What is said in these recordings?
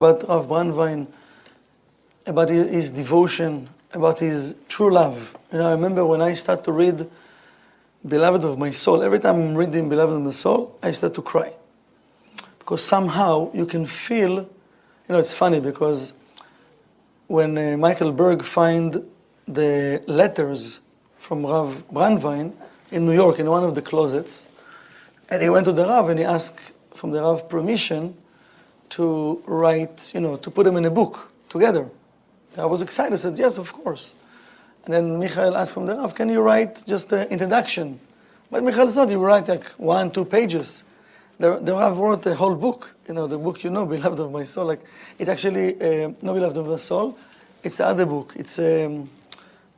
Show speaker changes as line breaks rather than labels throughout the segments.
about Rav Brandwein, about his devotion, about his true love. I remember when I start to read Beloved of My Soul, every time I'm reading Beloved of My Soul, I start to cry. Because somehow you can feel, it's funny because when Michael Berg find the letters from Rav Brandwein in New York in one of the closets, and he went to the Rav and he asked from the Rav permission to write, to put them in a book together. I was excited. I said, yes, of course. And then Michael asked from the Rav, can you write just an introduction? But Michael said, you write like 1-2 pages. The Rav wrote a whole book, the book Beloved of My Soul. It's actually not Beloved of My Soul. It's the other book. It's, I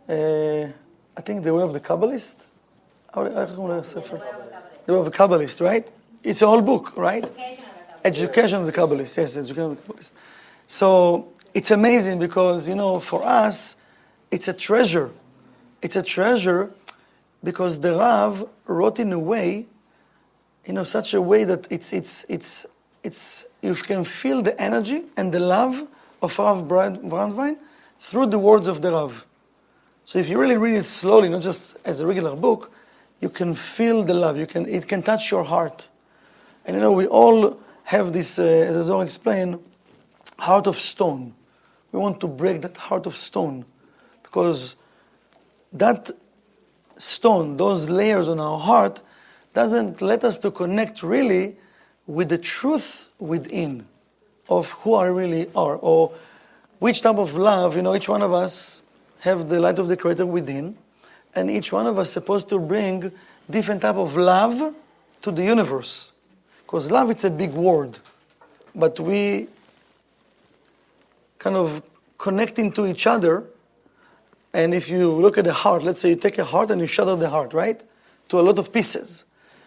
think, The Way of the Kabbalist. The Way of the Kabbalist, right? It's a whole book, right? Education of the Kabbalist. Yes, Education of the Kabbalist. So it's amazing because, for us, it's a treasure. It's a treasure because the Rav wrote in a way, such a way that it's you can feel the energy and the love of Rav Brandwein through the words of the Rav. So if you really read it slowly, not just as a regular book, you can feel the love. It can touch your heart. And we all have this, as Azor explained, heart of stone. We want to break that heart of stone because that stone, those layers on our heart, doesn't let us to connect really with the truth within of who I really are, or which type of love, each one of us have the light of the Creator within, and each one of us is supposed to bring different type of love to the universe. Because love, it's a big word, but we kind of connecting to each other. And if you look at the heart, let's say you take a heart and you shatter the heart, right? To a lot of pieces.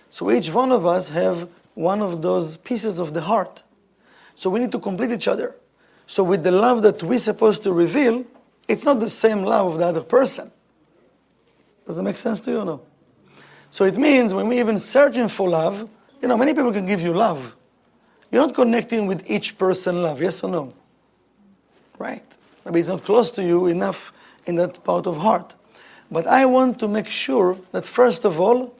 So each one of us have one of those pieces of the heart. So we need to complete each other. So with the love that we're supposed to reveal, it's not the same love of the other person. Does that make sense to you or no? So it means when we're even searching for love, many people can give you love. You're not connecting with each person love, yes or no? Right. Maybe it's not close to you enough in that part of heart. But I want to make sure that first of all,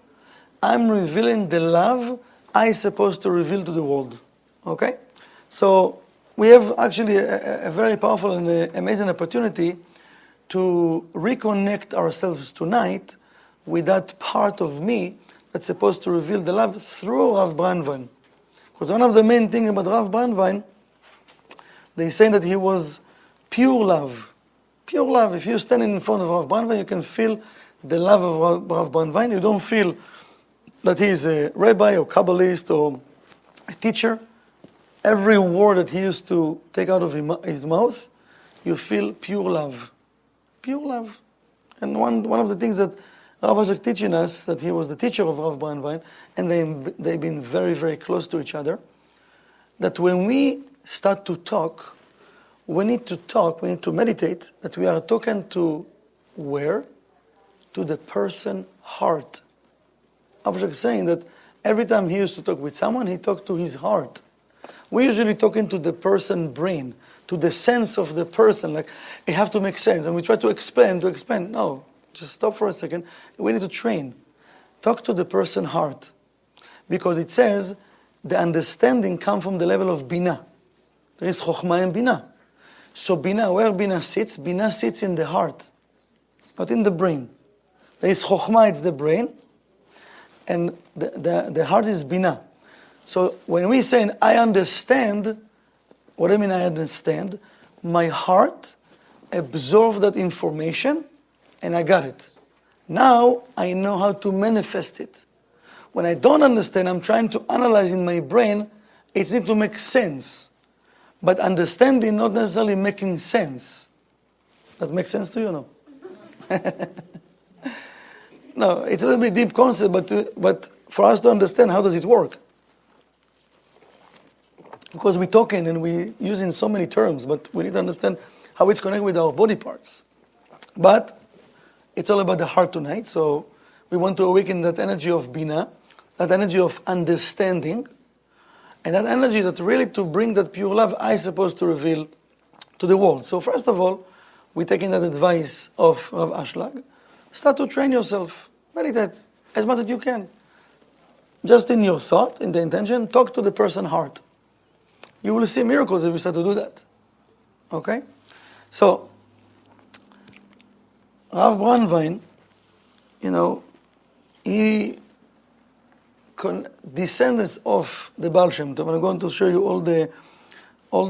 I'm revealing the love I'm supposed to reveal to the world. Okay? So we have actually a very powerful and amazing opportunity to reconnect ourselves tonight with that part of me that's supposed to reveal the love through Rav Brandwein. Because one of the main things about Rav Brandwein, they say that he was pure love. Pure love. If you stand in front of Rav Brandwein, you can feel the love of Rav Brandwein. You don't feel that he is a rabbi or Kabbalist or a teacher. Every word that he used to take out of his mouth, you feel pure love. Pure love. And one of the things that Rav was teaching us, that he was the teacher of Rav Brandwein, and they've been very, very close to each other, that when we start to talk, we need to meditate, that we are talking to where? To the person heart. Rav was saying that every time he used to talk with someone, he talked to his heart. We're usually talking to the person brain, to the sense of the person, like it have to make sense, and we try to explain. No. Just stop for a second. We need to train. Talk to the person heart. Because it says the understanding comes from the level of Bina. There is Chokhmah and Bina. So Bina, where Bina sits in the heart, not in the brain. There is Chokhmah, it's the brain, and the heart is Bina. So when we say, I understand, what do I mean I understand? My heart absorbed that information, and I got it. Now I know how to manifest it. When I don't understand, I'm trying to analyze in my brain, it needs to make sense. But understanding not necessarily making sense. That makes sense to you or no? No, it's a little bit deep concept, but for us to understand, how does it work? Because we're talking and we're using so many terms, but we need to understand how it's connected with our body parts. But it's all about the heart tonight, so we want to awaken that energy of Bina, that energy of understanding, And that energy that really to bring that pure love, I supposed to reveal to the world. So first of all, we taking that advice of Rav Ashlag. Start to train yourself. Meditate as much as you can. Just in your thought, in the intention, talk to the person's heart. You will see miracles if you start to do that. Okay? So, Rav Brandwein, he descendants of the Baal Shem Tov. I'm going to show you all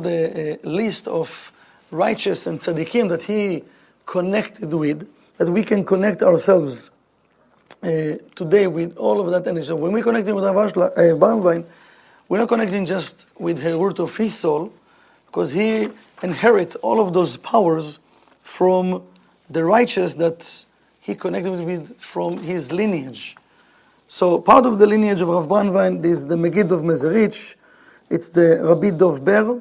the list of righteous and tzaddikim that he connected with, that we can connect ourselves today with all of that energy. So when we connecting with Rav Brandwein, we're not connecting just with the root of his soul, because he inherit all of those powers from the righteous that he connected with from his lineage. So part of the lineage of Rav Brandwein is the Megid of Mezerich. It's the Rabbi Dov Ber.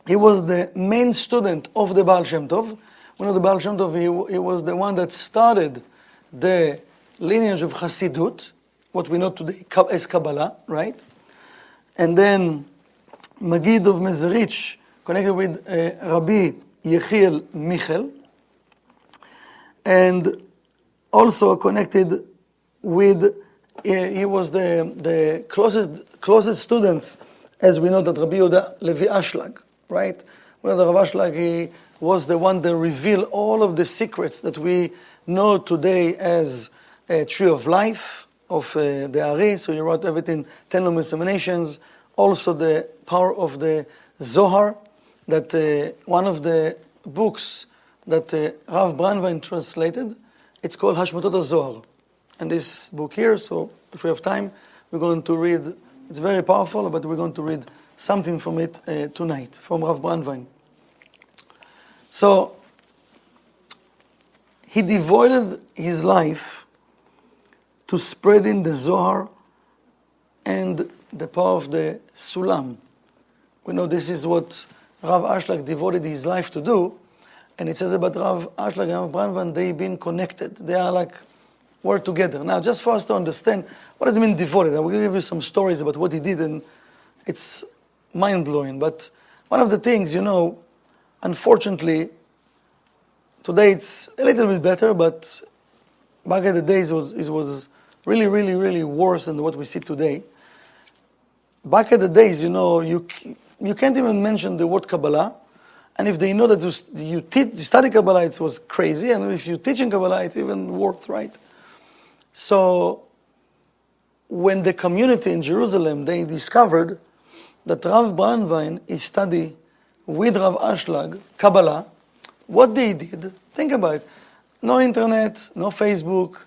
He was the main student of the Baal Shem Tov. One of the Baal Shem Tov, he was the one that started the lineage of Hasidut, what we know today as Kabbalah, right? And then Megid of Mezerich connected with Rabbi Yechiel Michel, and also connected with, he was the closest students, as we know, that Rabbi Yehuda Levi Ashlag, right? Well, the Rav Ashlag, he was the one that revealed all of the secrets that we know today as a tree of life of the Ari. So he wrote everything, 10 luminous emanations, also the power of the Zohar, that one of the books that Rav Brandwein translated, it's called Hashmatot Zohar. And this book here, so if we have time, we're going to read, it's very powerful, but we're going to read something from it tonight, from Rav Brandwein. So, he devoted his life to spreading the Zohar and the power of the Sulam. We know this is what Rav Ashlag devoted his life to do, and it says about Rav Ashlag and Rav Brandwein, they've been connected. They are like, we're together. Now, just for us to understand, what does it mean devoted? I will give you some stories about what he did, and it's mind-blowing. But one of the things, unfortunately, today it's a little bit better, but back in the days it was really, really, really worse than what we see today. Back in the days, you can't even mention the word Kabbalah, and if they know that you study Kabbalah, it was crazy, and if you're teaching Kabbalah, it's even worse, right? So, when the community in Jerusalem, they discovered that Rav Brandwein is study with Rav Ashlag, Kabbalah, what they did, think about it, no internet, no Facebook,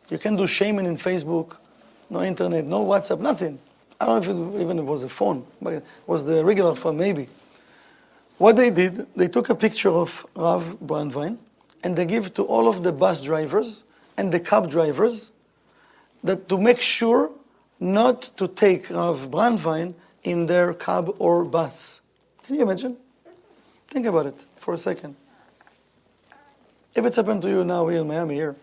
you can do shaming in Facebook, no internet, no WhatsApp, nothing. I don't know if it was a phone, but it was the regular phone maybe. What they did, they took a picture of Rav Brandwein and they give to all of the bus drivers and the cab drivers that to make sure not to take Rav Brandwein in their cab or bus. Can you imagine? Think about it for a second. If it's happened to you now here in Miami, here,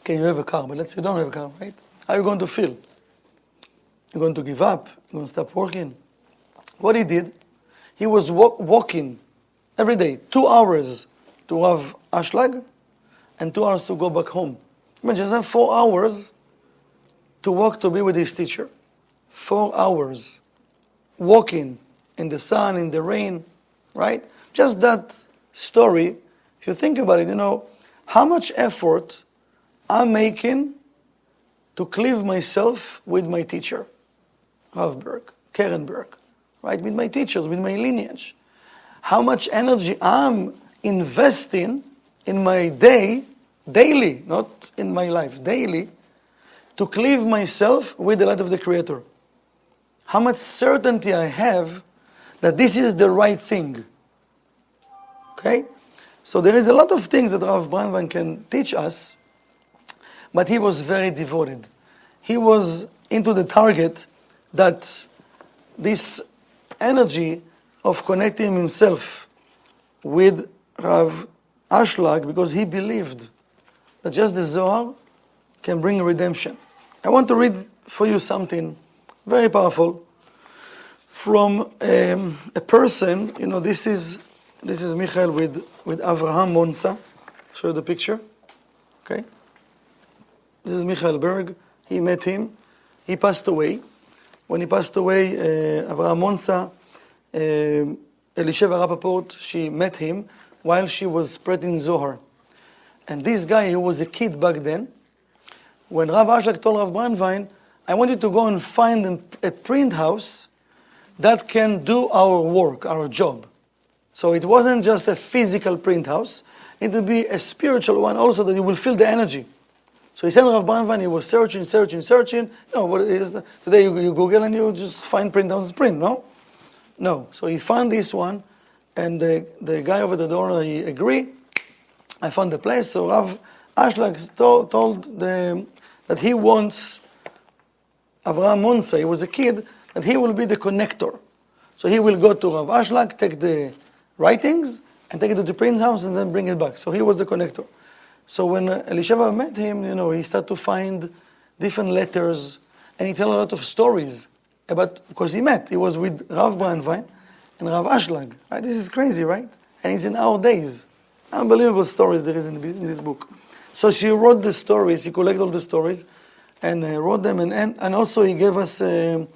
okay, you have a car, but let's say you don't have a car, right? How are you going to feel? You're going to give up? You're going to stop working? What he did, he was walking every day, 2 hours to Rav Ashlag and 2 hours to go back home. Imagine, just have 4 hours to walk to be with his teacher. 4 hours walking in the sun, in the rain, right? Just that story, if you think about it, how much effort I'm making to cleave myself with my teacher, Rav Berg, Karen Berg, right? With my teachers, with my lineage. How much energy I'm investing in my daily, not in my life, daily, to cleave myself with the light of the Creator. How much certainty I have that this is the right thing. Okay? So there is a lot of things that Rav Brandwein can teach us, but he was very devoted. He was into the target that this energy of connecting himself with Rav Ashlag, because he believed that just the Zohar can bring redemption. I want to read for you something very powerful, from a person, this is Michael with Avraham Monsa. Show you the picture. Okay. This is Michael Berg. He met him. He passed away. When he passed away, Avraham Monsa, Elisheva Rappaport, she met him while she was spreading Zohar. And this guy, who was a kid back then, when Rav Ashlag told Rav Brandwein, I want you to go and find a print house that can do our work, our job. So it wasn't just a physical print house, it would be a spiritual one also, that you will feel the energy. So he sent Rav Brandwein, he was searching. What is that? Today you Google and you just find print houses print, no? No. So he found this one, and the guy over the door, he agreed. I found the place. So Rav Ashlag told that he wants Avraham Monsa, he was a kid, that he will be the connector. So he will go to Rav Ashlag, take the writings, and take it to the print house, and then bring it back. So he was the connector. So when Elisheva met him, he started to find different letters, and he told a lot of stories about, because he was with Rav Brandwein and Rav Ashlag. Right? This is crazy, right? And it's in our days. Unbelievable stories there is in this book. So she wrote the stories, he collected all the stories, and wrote them, and also he gave us, and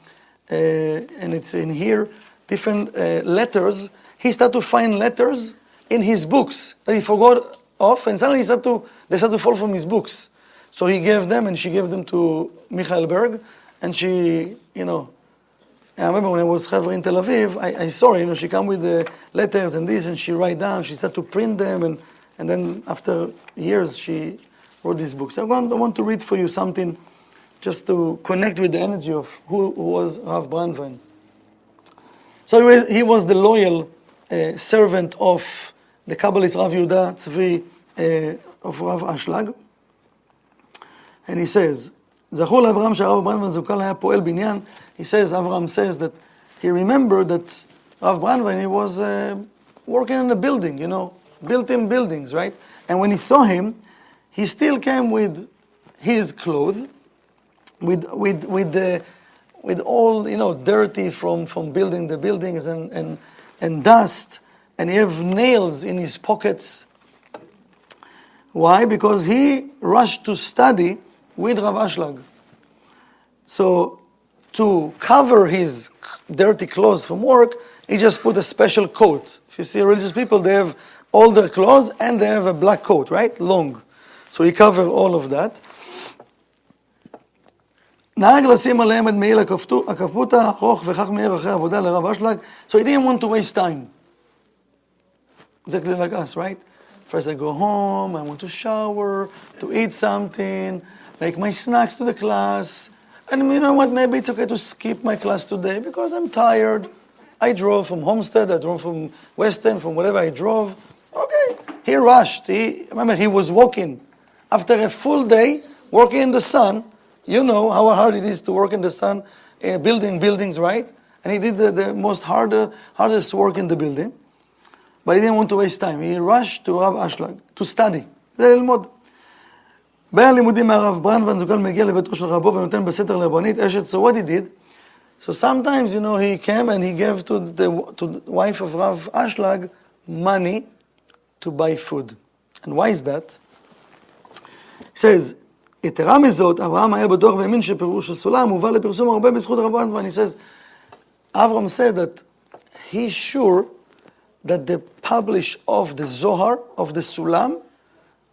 it's in here, different letters. He started to find letters in his books that he forgot of, and suddenly they started to fall from his books. So he gave them, and she gave them to Michael Berg, and she, I remember when I was Chaver in Tel Aviv, I saw her, she came with the letters and this, and she write down, she started to print them, and then after years, she wrote these books. I want to read for you something just to connect with the energy of who was Rav Brandwein. So he was the loyal servant of the Kabbalist Rav Yehuda Tzvi of Rav Ashlag. And he says, זכור לאברהם שהרב ברנדווין זוקל היה פועל בניין. He says, Avram says that he remembered that Rav Brandwein, he was working in a building, built-in buildings, right? And when he saw him, he still came with his clothes, with all, dirty from building the buildings and dust, and he have nails in his pockets. Why? Because he rushed to study with Rav Ashlag. So to cover his dirty clothes from work, he just put a special coat. If you see religious people, they have all their clothes and they have a black coat, right? Long. So he covered all of that. נהג לשים עליהם את מעיל הכפות הארוך וכך מהר אחרי עבודה לרב אשלג. So he didn't want to waste time. Exactly like us, right? First I go home, I want to shower, to eat something, make my snacks to the class. And you know what, maybe it's okay to skip my class today because I'm tired. I drove from Homestead, I drove from West End, from whatever I drove. Okay, he rushed. Remember, he was walking. After a full day, working in the sun, you know how hard it is to work in the sun, building buildings, right? And he did the most hardest work in the building. But he didn't want to waste time. He rushed to Rav Ashlag to study. זה ללמוד. בלימודים מהרב ברנדווין זוקל מגיע לביתו של רבו ונותן בסתר לרבנית אשת. So what he did, so sometimes, he came and he gave to the wife of Rav Ashlag money to buy food. And why is that? He says, יתרה מזאת, אברהם היה בטוח והאמין שפירוש הסולם הובא לפרסום הרבה בזכות רב ברנדווין. He says, Avram said that he's sure that the publish of the Zohar, of the Sulam,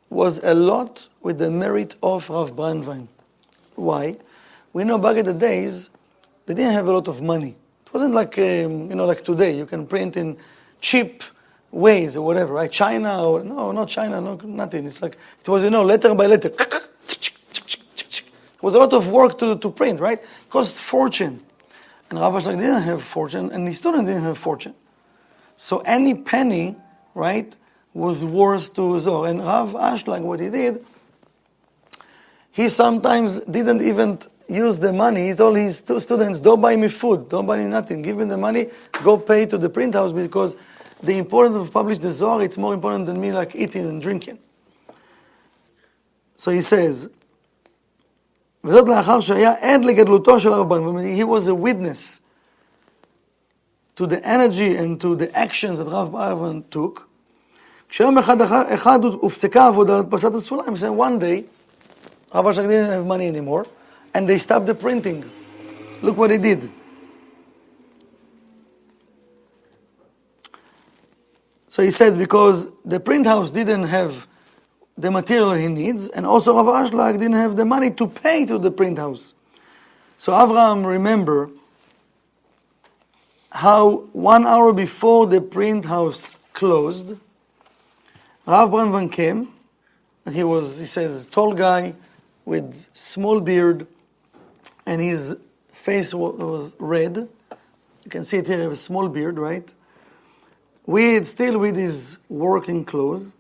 was a lot with the merit of Rav Brandwein. Why? We know back in the days, they didn't have a lot of money. It wasn't like, like today. You can print in cheap ways or whatever, right? China, or no, not China, no, nothing. It's like, it was, letter by letter. It was a lot of work to print, right? It cost fortune. And Rav Ashlag didn't have fortune, and his students didn't have fortune. So any penny, right, was worth to Zohar. And Rav Ashlag, what he did, he sometimes didn't even use the money. He told his students, don't buy me food, don't buy me nothing. Give me the money, go pay to the print house, because the importance of publish the Zohar, it's more important than me like eating and drinking. So he says, וזאת לאחר שהיה עד לגדלותו של הרב ברנדווין. He was a witness to the energy and to the actions that Rav Brandwein took. כשיום אחד הופסקה העבודה על הדפסת הסולם, he said one day, Rav Ashlag didn't have money anymore, and they stopped the printing. Look what they did. So he says because the print house didn't have the material he needs, and also Rav Ashlag didn't have the money to pay to the print house. So Avraham remember how 1 hour before the print house closed, Rav Brandwein came, and he says, tall guy with small beard, and his face was red. You can see it here, he has a small beard, right? Still with his working clothes,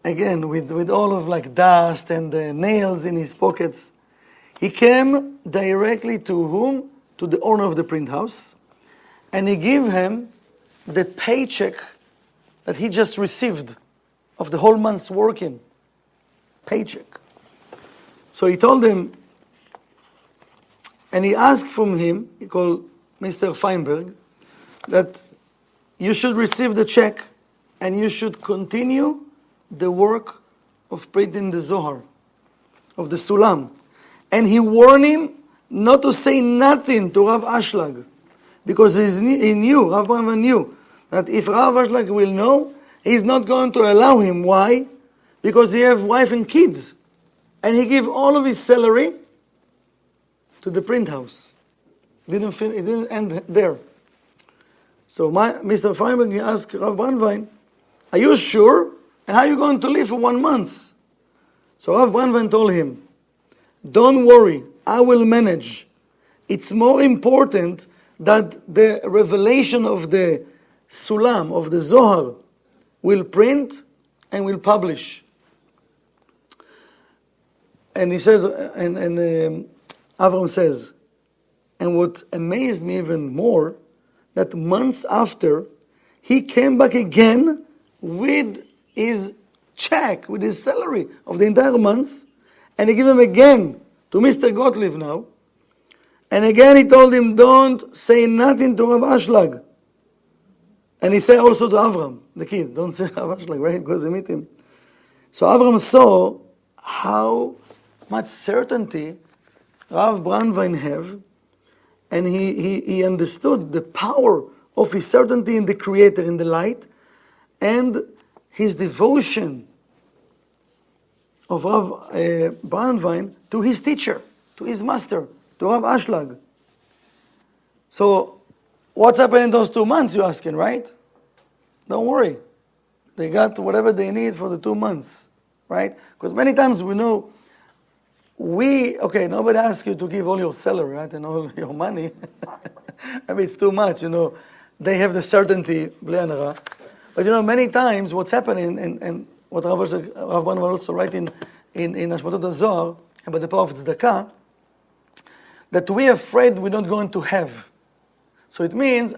again, with all of like dust and nails in his pockets. He came directly to whom? To the owner of the print house, and he gave him the paycheck that he just received of the whole month's working. Paycheck. So he told him, and he asked from him, he called Mr. Feinberg, that you should receive the check and you should continue the work of printing the Zohar, of the Sulam. And he warned him not to say nothing to Rav Ashlag, because he knew, Rav Brandwein knew, that if Rav Ashlag will know, he's not going to allow him. Why? Because he have wife and kids. And he gave all of his salary to the print house. It didn't end there. So Mr. Feinberg, he asked Rav Brandwein, are you sure? And how are you going to live for 1 month? So Rav Brandwein told him, don't worry, I will manage. It's more important that the revelation of the Sulam, of the Zohar, will print and will publish. And he says, and Avram says, and what amazed me even more, that month after, he came back again with his check, with his salary of the entire month, and he gave him again to Mr. Gottlieb now. And again he told him, don't say nothing to Rav Ashlag. And he said also to Avram, the kid, don't say Rav Ashlag, right? Because he meet him. So Avram saw how much certainty Rav Brandwein have, and he understood the power of his certainty in the Creator, in the light, and his devotion of Rav Brandwein to his teacher, to his master, to Rav Ashlag. So, what's happened in those 2 months, you're asking, right? Don't worry. They got whatever they need for the 2 months, right? Because many times we know, nobody asks you to give all your salary, right, and all your money. I mean, it's too much, They have the certainty, bli anara. But many times what's happening, and what Rav Brandwein also write in Hashmatot HaZohar about the power of tzedakah, that we are afraid we're not going to have. So it means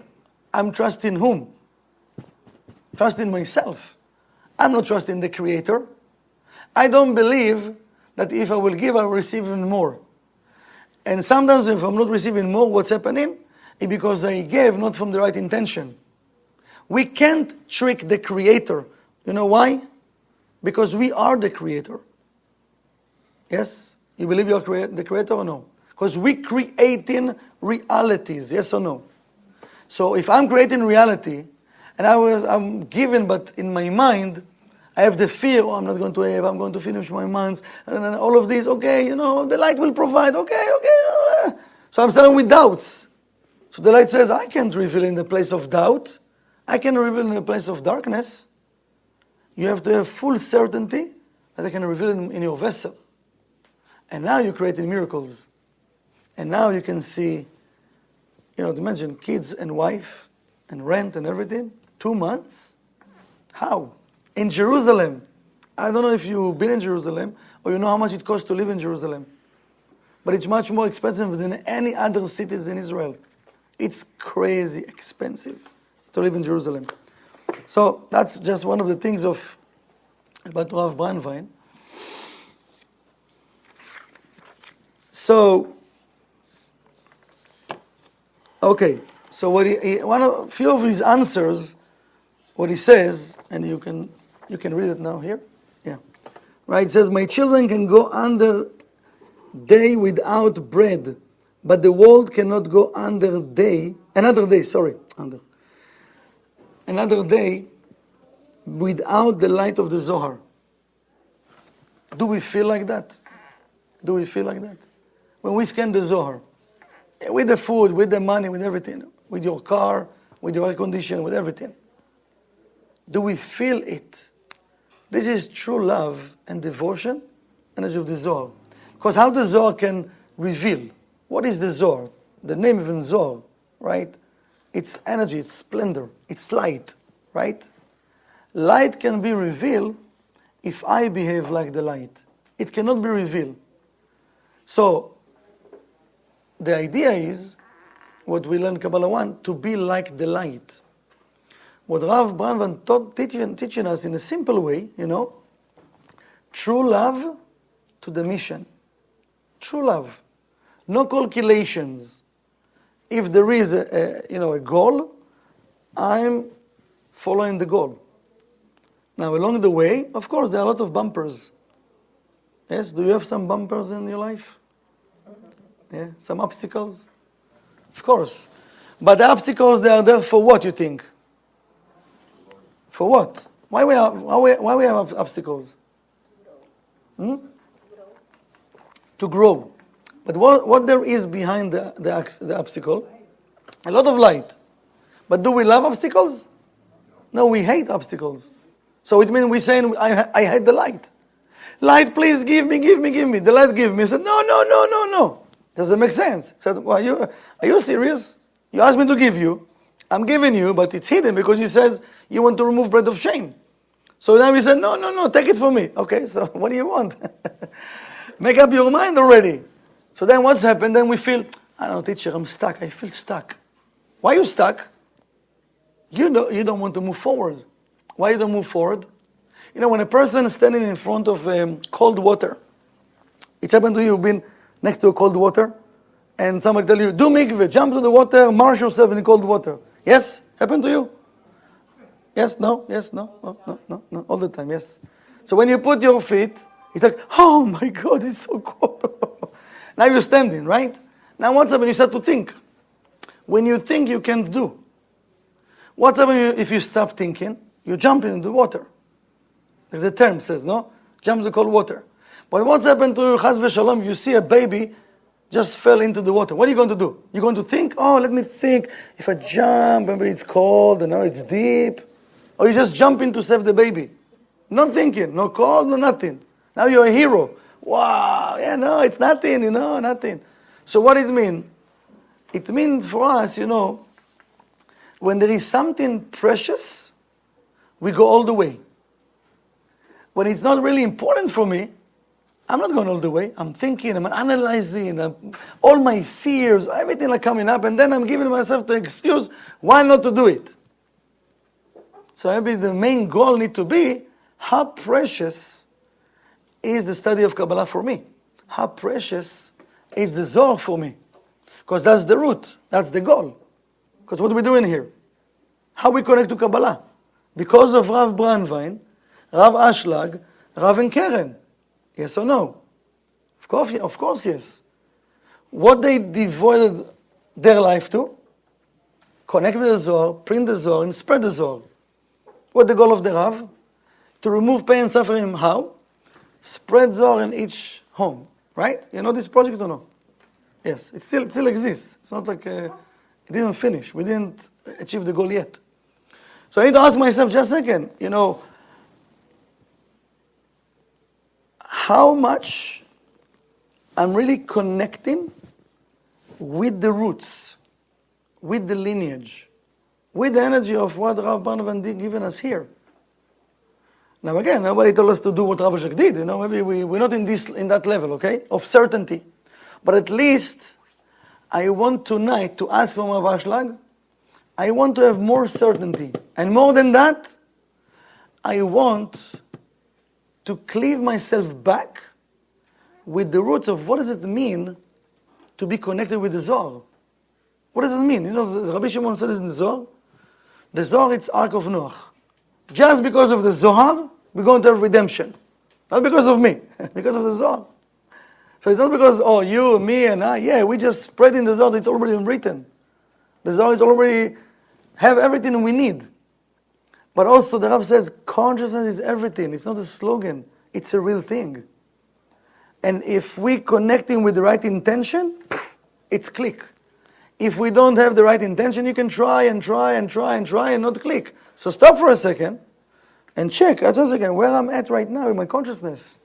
I'm trusting whom? Trusting myself. I'm not trusting the Creator. I don't believe that if I will give, I will receive even more. And sometimes if I'm not receiving more, what's happening? It's because I gave not from the right intention. We can't trick the Creator. You know why? Because we are the Creator. Yes? You believe you are the Creator or no? Because we creating realities, yes or no? So if I'm creating reality, and I'm given, but in my mind, I have the fear, I'm not going to have, I'm going to finish my months, and then all of these, the light will provide, So I'm starting with doubts. So the light says, I can't reveal in the place of doubt. I can reveal in the place of darkness. You have to have full certainty that I can reveal in your vessel. And now you're creating miracles. And now you can see, imagine kids and wife and rent and everything, 2 months. How? In Jerusalem. I don't know if you've been in Jerusalem or you know how much it costs to live in Jerusalem. But it's much more expensive than any other cities in Israel. It's crazy expensive to live in Jerusalem. So that's just one of the things about Rav Brandwein. So, okay. So what a few of his answers, what he says, and you can read it now here. Yeah, right. It says, "My children can go under day without bread, but the world cannot go under another day without the light of the Zohar." Do we feel like that? Do we feel like that? When we scan the Zohar, with the food, with the money, with everything, with your car, with your air conditioning, with everything, do we feel it? This is true love and devotion, energy of the Zohar. Because how the Zohar can reveal. What is the Zohar? The name even Zohar, right? It's energy, it's splendor, it's light, right? Light can be revealed if I behave like the light. It cannot be revealed. So, the idea is, what we learn Kabbalah 1, to be like the light. What Rav Brandwein teaching us in a simple way, true love to the mission. True love. No calculations. If there is a goal, I'm following the goal. Now, along the way, of course, there are a lot of bumpers. Yes, do you have some bumpers in your life? Yeah, some obstacles? Of course. But the obstacles, they are there for what, you think? For what? Why we have obstacles? To grow. But what there is behind the obstacle? A lot of light. But do we love obstacles? No, we hate obstacles. So it means we're saying, I hate the light. Light, please give me. The light give me. I said, no. Doesn't make sense. I said, well, are you serious? You asked me to give you. I'm giving you, but it's hidden because you says you want to remove bread of shame. So now we said, no, take it from me. Okay, so what do you want? Make up your mind already. So then what's happened? Then we feel, I don't know, teacher, I'm stuck. I feel stuck. Why are you stuck? You don't want to move forward. Why you don't move forward? When a person is standing in front of cold water, it's happened to you, you've been next to a cold water, and somebody tell you, do mikveh, jump to the water, immerse yourself in cold water. Yes? Happened to you? Yes, no, all the time, yes. So when you put your feet, it's like, oh my God, it's so cold. Now you're standing, right? Now what's happened? You start to think. When you think, you can't do. What's happened if you stop thinking? You jump into the water. As the term says, no? Jump into cold water. But what's happened to you, chas v'shalom, if you see a baby just fell into the water? What are you going to do? You're going to think, oh, let me think. If I jump, maybe it's cold, and now it's deep. Or you just jump in to save the baby. Not thinking, no cold, no nothing. Now you're a hero. Wow, no, it's nothing, nothing. So what it mean? It means for us, when there is something precious, we go all the way. When it's not really important for me, I'm not going all the way. I'm thinking, I'm analyzing, all my fears, everything are coming up, and then I'm giving myself the excuse why not to do it. So maybe the main goal need to be, how precious is the study of Kabbalah for me? How precious is the Zohar for me? Because that's the root, that's the goal. Because what are we doing here? How we connect to Kabbalah? Because of Rav Brandwein, Rav Ashlag, Rav and Keren. Yes or no? Of course, yes. What they devoted their life to? Connect with the Zohar, print the Zohar, and spread the Zohar. What the goal of the Rav? To remove pain and suffering. How? Spread Zohar in each home. Right? You know this project or no? Yes, it still exists. It's not like it didn't finish. We didn't achieve the goal yet. So I need to ask myself just a second, how much I'm really connecting with the roots, with the lineage, with the energy of what Rav Brandwein did given us here. Now again, nobody told us to do what Rav Ashlag did. Maybe we're not in that level, okay, of certainty. But at least I want tonight to ask from Rav Ashlag, I want to have more certainty. And more than that, I want to cleave myself back with the roots of what does it mean to be connected with the Zohar. What does it mean? You know, as Rabbi Shimon says in the Zohar, it's Ark of Noah. Just because of the Zohar, we're going to have redemption. Not because of me, because of the Zohar. So it's not because, oh, you, me, and I. Yeah, we just spread in the Zohar. It's already written. The Zohar is already have everything we need. But also the Rav says, consciousness is everything. It's not a slogan. It's a real thing. And if we connecting with the right intention, it's click. If we don't have the right intention, you can try and try and try and try and not click. So stop for a second and check, just a second, where I'm at right now in my consciousness.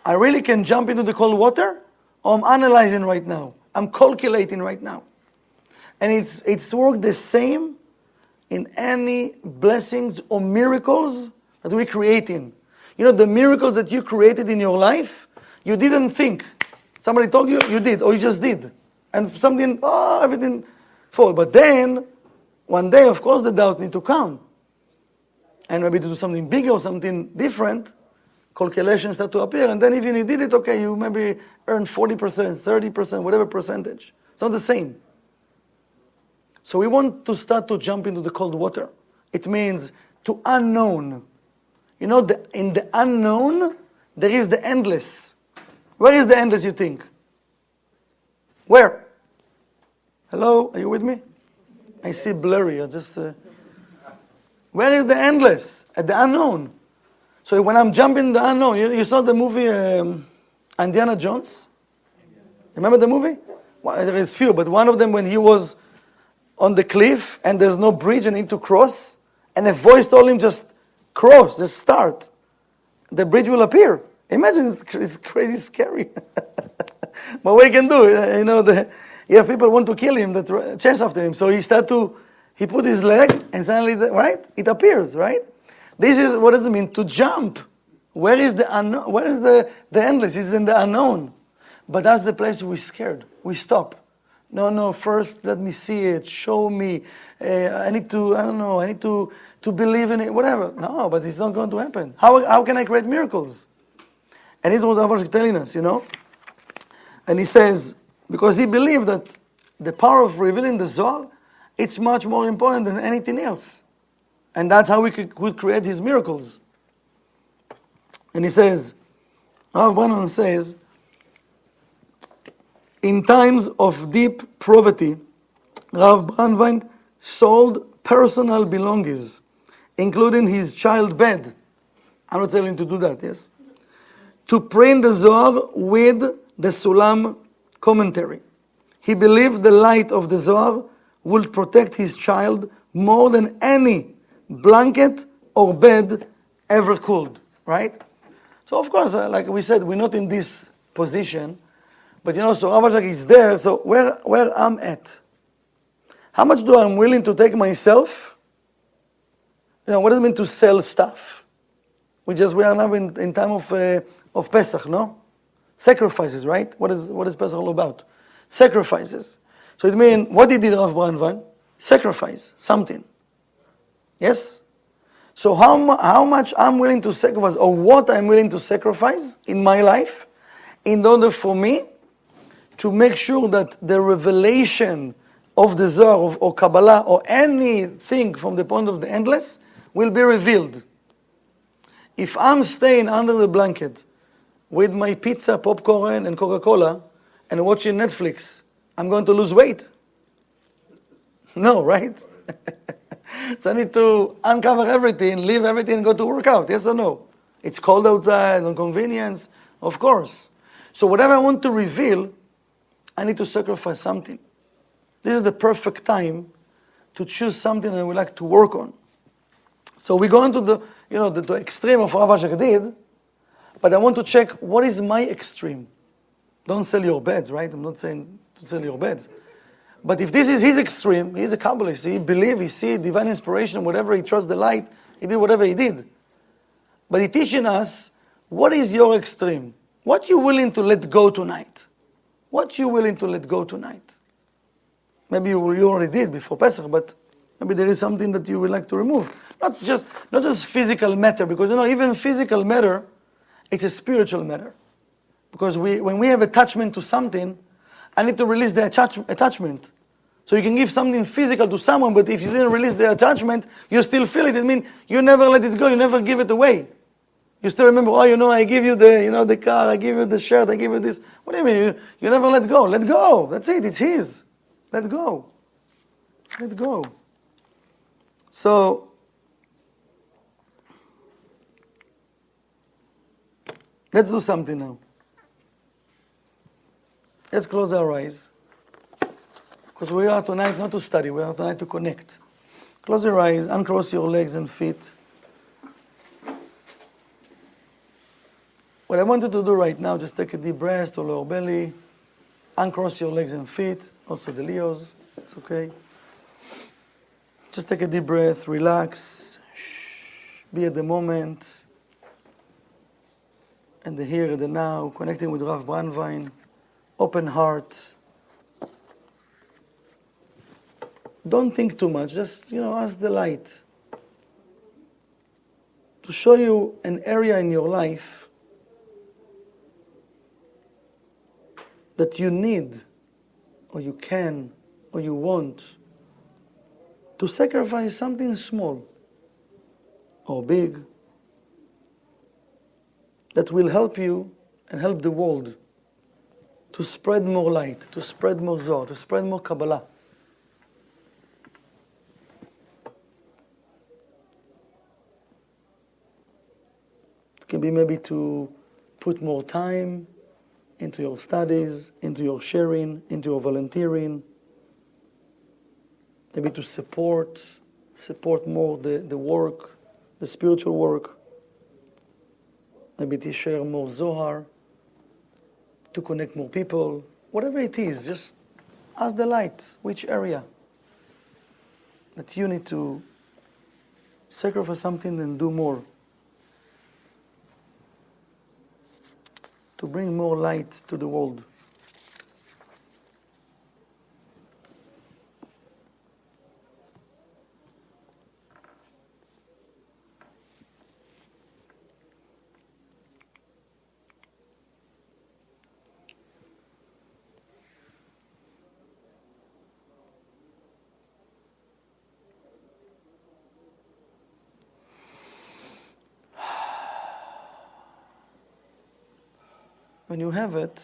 I really can jump into the cold water, or I'm analyzing right now. I'm calculating right now. And it's worked the same in any blessings or miracles that we're creating. You know, the miracles that you created in your life, you didn't think. Somebody told you, you did, or you just did. And something, everything fall. But then, one day, of course, the doubt need to come. And maybe to do something bigger or something different, calculations start to appear. And then even you did it, okay, you maybe earn 40%, 30%, whatever percentage. It's not the same. So we want to start to jump into the cold water. It means to unknown. You know, in the unknown, there is the endless. Where is the endless, you think? Where? Hello, are you with me? I see blurry. Where is the endless? At the unknown. So when I'm jumping the unknown, you saw the movie Indiana Jones? Remember the movie? Well, there is few, but one of them when he was on the cliff and there's no bridge and need to cross, and a voice told him just cross, just start. The bridge will appear. Imagine, it's crazy scary. But what he can do, you know, you have people want to kill him, that chase after him. So he put his leg and suddenly, right? It appears, right? This is, what does it mean? To jump. Where is the unknown? Where is the endless? It's in the unknown. But that's the place we're scared. We stop. No, first let me see it, show me. I need to believe in it, whatever. No, but it's not going to happen. How can I create miracles? And this is what Rav is telling us, you know. And he says, because he believed that the power of revealing the Zohar, it's much more important than anything else. And that's how we could create his miracles. And he says, Rav Brandwein says, in times of deep poverty, Rav Brandwein sold personal belongings, including his child bed. I'm not telling him to do that, yes? To print the Zohar with the Sulam commentary. He believed the light of the Zohar would protect his child more than any blanket or bed ever could, right? So of course, like we said, we're not in this position, but you know, so Rav is there, so where I'm at. How much do I'm willing to take myself? You know, what does it mean to sell stuff? We are now in time of Pesach, no? Sacrifices, right? What is Pesach all about? Sacrifices. So it means, what did Rav Brandwein? Sacrifice something. Yes? So how much I'm willing to sacrifice, or what I'm willing to sacrifice in my life, in order for me to make sure that the revelation of the Zohar or Kabbalah or anything from the point of the endless will be revealed. If I'm staying under the blanket with my pizza, popcorn, and Coca-Cola and watching Netflix, I'm going to lose weight. No, right? So I need to uncover everything, leave everything, and go to work out. Yes or no? It's cold outside, inconvenience, of course. So whatever I want to reveal, I need to sacrifice something. This is the perfect time to choose something that we like to work on. So we go into the extreme of Rav Ashak did, but I want to check what is my extreme. Don't sell your beds, right? I'm not saying to sell your beds. But if this is his extreme, he's a Kabbalist. He believes, he sees divine inspiration, whatever, he trusts the light, he did whatever he did. But he's teaching us, what is your extreme? What you willing to let go tonight? What you willing to let go tonight? Maybe you already did before Pesach, but maybe there is something that you would like to remove. Not just physical matter, because even physical matter, it's a spiritual matter. Because when we have attachment to something, I need to release the attachment. So you can give something physical to someone, but if you didn't release the attachment, you still feel it. It means you never let it go, you never give it away. You still remember, I give you the car, I give you the shirt, I give you this. What do you mean? You never let go. Let go. That's it. It's his. Let go. Let go. So, let's do something now. Let's close our eyes. Because we are tonight not to study, we are tonight to connect. Close your eyes, uncross your legs and feet. What I want you to do right now, just take a deep breath to lower belly, uncross your legs and feet, also the Leos, it's okay. Just take a deep breath, relax, be at the moment, and the here and the now, connecting with Rav Brandwein, open heart. Don't think too much, just, ask the light to show you an area in your life that you need, or you can, or you want to sacrifice something small or big that will help you and help the world to spread more light, to spread more Zohar, to spread more Kabbalah. It can be maybe to put more time into your studies, into your sharing, into your volunteering. Maybe to support more the work, the spiritual work. Maybe to share more Zohar, to connect more people. Whatever it is, just ask the light, which area that you need to sacrifice something and do more. To bring more light to the world. When you have it,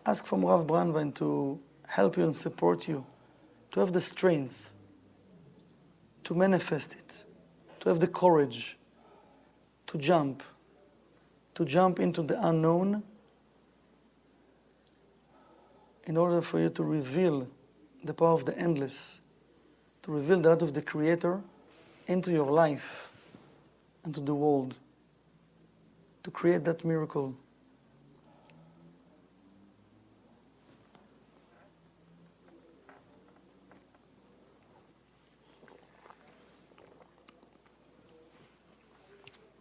ask from Rav Brandwein to help you and support you, to have the strength to manifest it, to have the courage to jump into the unknown in order for you to reveal the power of the endless, to reveal the light of the Creator into your life and to the world, to create that miracle.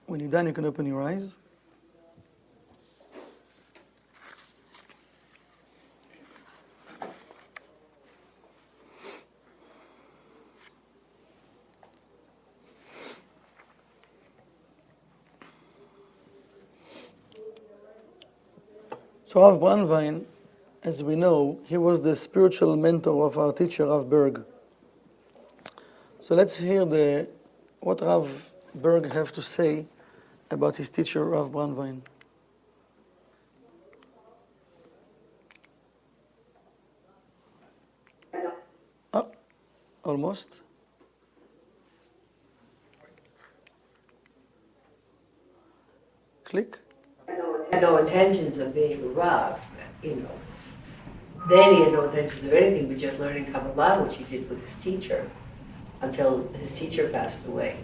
When you're done, you can open your eyes. So Rav Brandwein, as we know, he was the spiritual mentor of our teacher, Rav Berg. So let's hear what Rav Berg have to say about his teacher, Rav Brandwein. Almost. Click.
Had no intentions of being a Rav, Then he had no intentions of anything but just learning Kabbalah, which he did with his teacher, until his teacher passed away.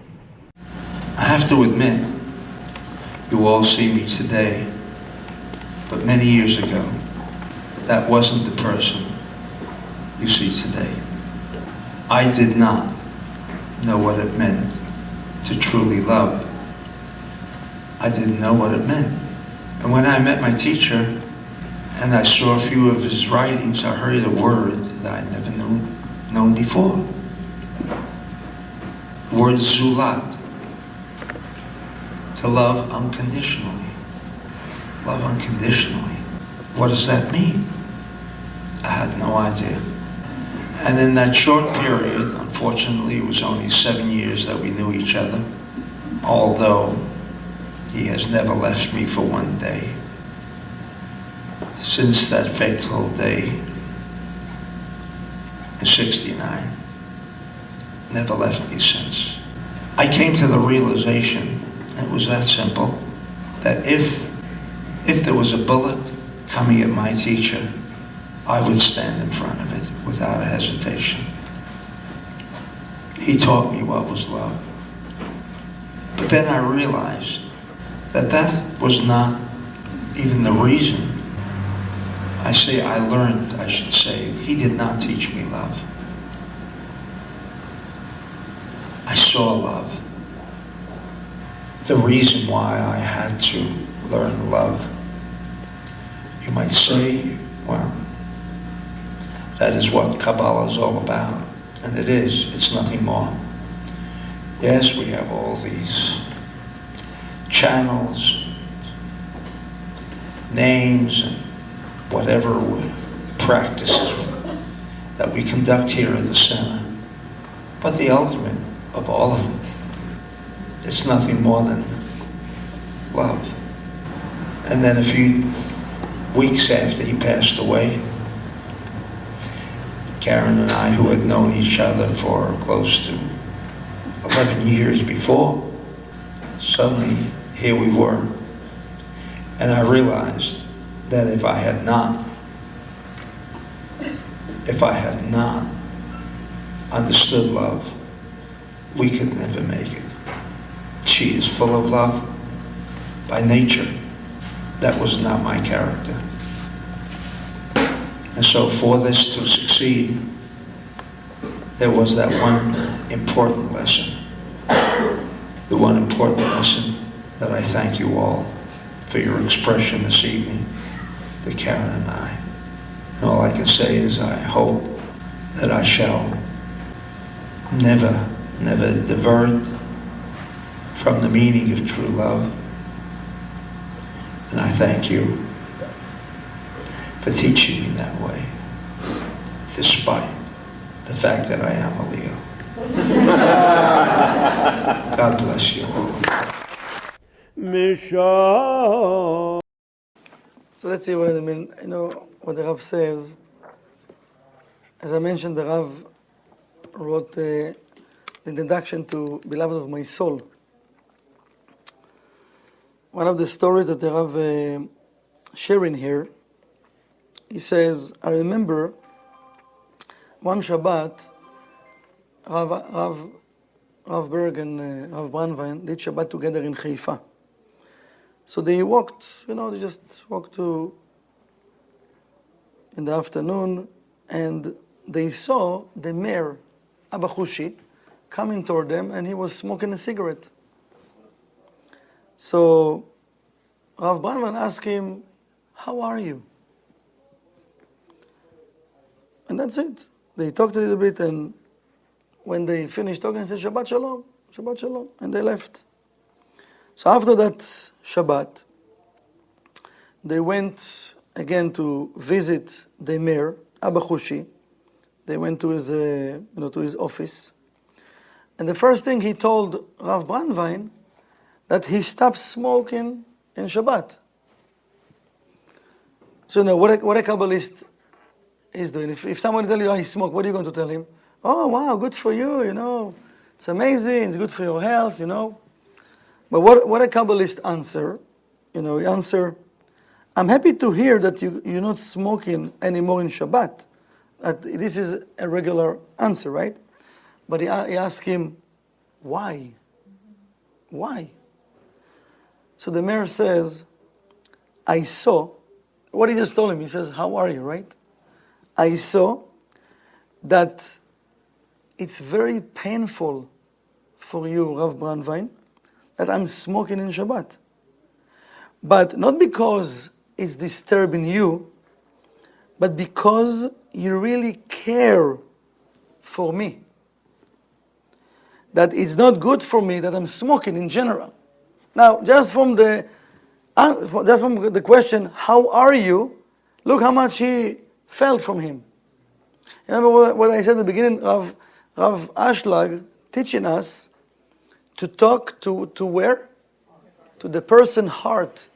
I have to admit, you all see me today, but many years ago, that wasn't the person you see today. I did not know what it meant to truly love. I didn't know what it meant. And when I met my teacher, and I saw a few of his writings, I heard a word that I'd never known before. The word zulat. To love unconditionally. Love unconditionally. What does that mean? I had no idea. And in that short period, unfortunately, it was only 7 years that we knew each other, although he has never left me for one day. Since that fateful day in '69, never left me since. I came to the realization, it was that simple, that if there was a bullet coming at my teacher, I would stand in front of it without a hesitation. He taught me what was love. But then I realized that that was not even the reason. I learned, I should say, he did not teach me love. I saw love. The reason why I had to learn love, you might say, well, that is what Kabbalah is all about. And it is, it's nothing more. Yes, we have all these channels, names, and whatever practices that we conduct here at the center. But the ultimate of all of it, it's nothing more than love. And then a few weeks after he passed away, Karen and I, who had known each other for close to 11 years before, suddenly here we were. And I realized that if I had not understood love, we could never make it. She is full of love by nature. That was not my character. And so for this to succeed, there was that one important lesson. The one important lesson that I thank you all for your expression this evening, to Karen and I. And all I can say is I hope that I shall never divert from the meaning of true love. And I thank you for teaching me that way, despite the fact that I am a Leo. God bless you all.
So let's see what I mean. You know what the Rav says. As I mentioned, the Rav wrote the introduction to Beloved of My Soul. One of the stories that the Rav sharing here, he says, I remember one Shabbat, Rav Berg and Rav Brandwein did Shabbat together in Haifa. So they walked, they just walked in the afternoon, and they saw the mayor, Abba Hushi, coming toward them, and he was smoking a cigarette. So Rav Brandwein asked him, how are you? And that's it. They talked a little bit, and when they finished talking, they said, Shabbat Shalom, Shabbat Shalom, and they left. So after that Shabbat, they went again to visit the mayor, Abba Hushi. They went to his, to his office. And the first thing he told Rav Brandwein, that he stopped smoking in Shabbat. So what a Kabbalist is doing. If someone tells you, he smoked, what are you going to tell him? Oh, wow, good for you, It's amazing, it's good for your health, But what a Kabbalist answer, he answer, I'm happy to hear that you're not smoking anymore in Shabbat. This is a regular answer, right? But he asked him, why? Why? So the mayor says, I saw, what he just told him, he says, how are you, right? I saw that it's very painful for you, Rav Brandwein, that I'm smoking in Shabbat. But not because it's disturbing you, but because you really care for me. That it's not good for me that I'm smoking in general. Now, just from the question, how are you? Look how much he felt from him. Remember what I said at the beginning, Rav Ashlag teaching us to talk to where? To the person's heart.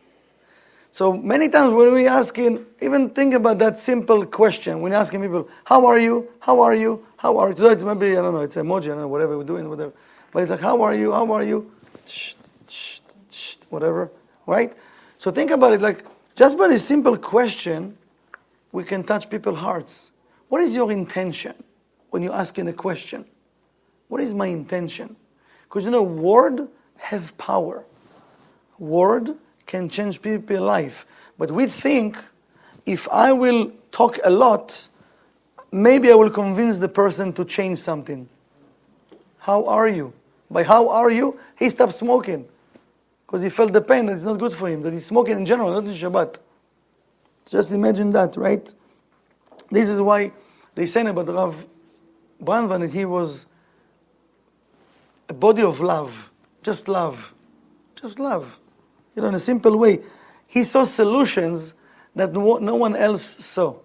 So many times when we asking, even think about that simple question. When asking people, how are you? How are you? How are you? Today it's maybe, I don't know, it's emoji, I don't know, whatever we're doing, whatever. But it's like, how are you? How are you? Shh, shh, shh, whatever, right? So think about it, like, just by this simple question, we can touch people's hearts. What is your intention when you're asking a question? What is my intention? Because word have power. Word can change people's life. But we think if I will talk a lot, maybe I will convince the person to change something. How are you? By how are you, he stopped smoking. Because he felt the pain that it's not good for him, that he's smoking in general, not in Shabbat. Just imagine that, right? This is why they say about Rav Brandwein that he was a body of love. Just love. Just love. In a simple way. He saw solutions that no one else saw.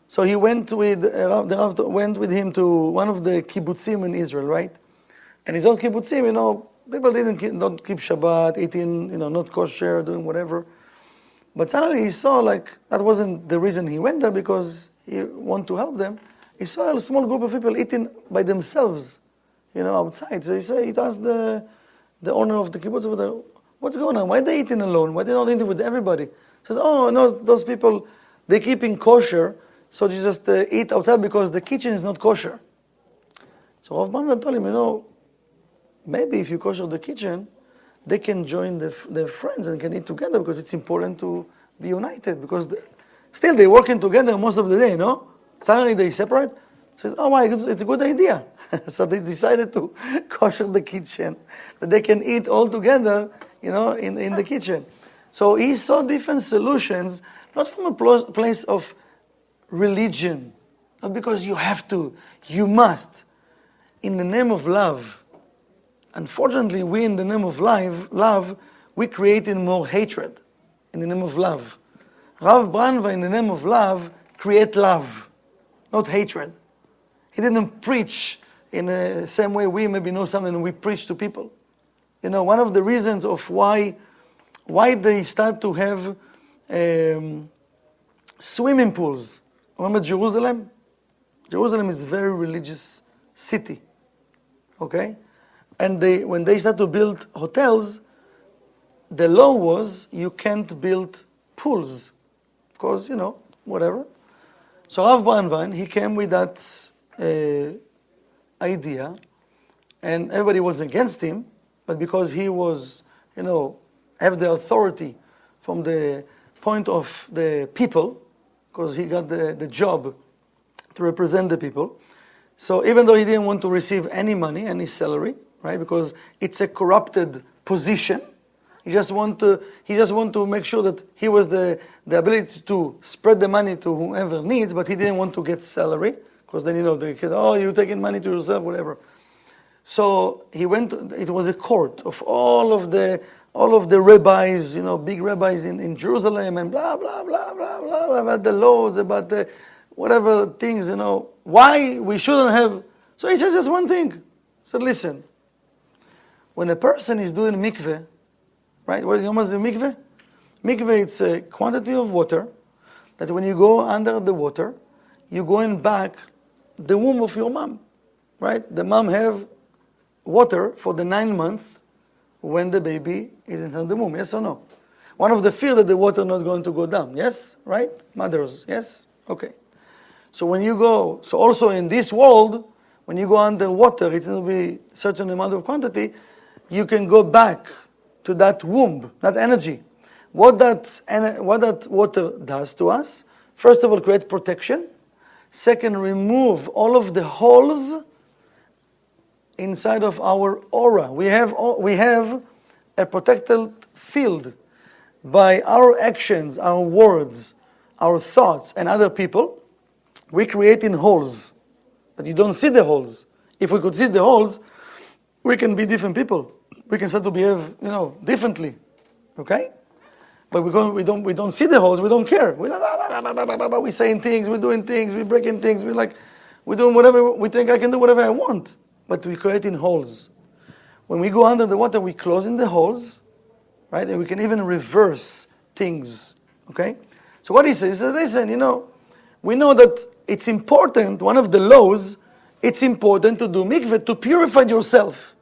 So he went with, the Rav went with him to one of the kibbutzim in Israel, right? And his own kibbutzim, people don't keep Shabbat, eating, not kosher, doing whatever. But suddenly he saw, that wasn't the reason he went there, because he wanted to help them. He saw a small group of people eating by themselves, outside. So he asked the owner of the kibbutz over there, what's going on? Why are they eating alone? Why are they not eating with everybody? He says, oh, no, those people, they're keeping kosher, so they just eat outside because the kitchen is not kosher. So Rav Brandwein told him, maybe if you kosher the kitchen, they can join their friends and can eat together, because it's important to be united, because still they're working together most of the day, no? Suddenly they separate. Says, oh my, it's a good idea. So they decided to kosher the kitchen, that they can eat all together, in the kitchen. So he saw different solutions, not from a place of religion, not because you have to, you must, in the name of love. Unfortunately, we in the name of love, we created more hatred in the name of love. Rav Brandwein, in the name of love, create love, not hatred. He didn't preach in the same way we maybe know something and we preach to people. One of the reasons of why they start to have swimming pools. Remember Jerusalem? Jerusalem is a very religious city. Okay? And when they start to build hotels, the law was you can't build pools. Of course, whatever. So Rav Brandwein, he came with that idea, and everybody was against him, but because he was, have the authority from the point of the people, because he got the job to represent the people. So even though he didn't want to receive any money, any salary, right? Because it's a corrupted position. He just want to make sure that he was the ability to spread the money to whoever needs, but he didn't want to get salary, because then they said, oh, you're taking money to yourself, whatever. So he went. It was a court of all of the rabbis, big rabbis in Jerusalem, and blah blah blah blah blah about the laws, about the whatever things, why we shouldn't have. So he says just one thing. He said, listen, when a person is doing mikveh, right? What is the mikveh? Mikveh, it's a quantity of water that when you go under the water, you go in back the womb of your mom, right? The mom have water for the 9 months when the baby is inside the womb, yes or no? One of the fear that the water not going to go down, yes? Right? Mothers, yes? Okay. So when you go, so also in this world, when you go underwater, it's going to be certain amount of quantity, you can go back to that womb, that energy. What that water does to us, first of all, create protection. Second, remove all of the holes inside of our aura. We have a protected field by our actions, our words, our thoughts, and other people. We create in holes, but you don't see the holes. If we could see the holes, we can be different people. We can start to behave, differently. Okay? But because we don't see the holes, we don't care. We're saying things, we're doing things, we're breaking things, we're doing whatever, we think I can do whatever I want. But we're creating holes. When we go under the water, we're closing the holes, right? And we can even reverse things, okay? So what he says, listen, we know that it's important, one of the laws, it's important to do mikveh, to purify yourself.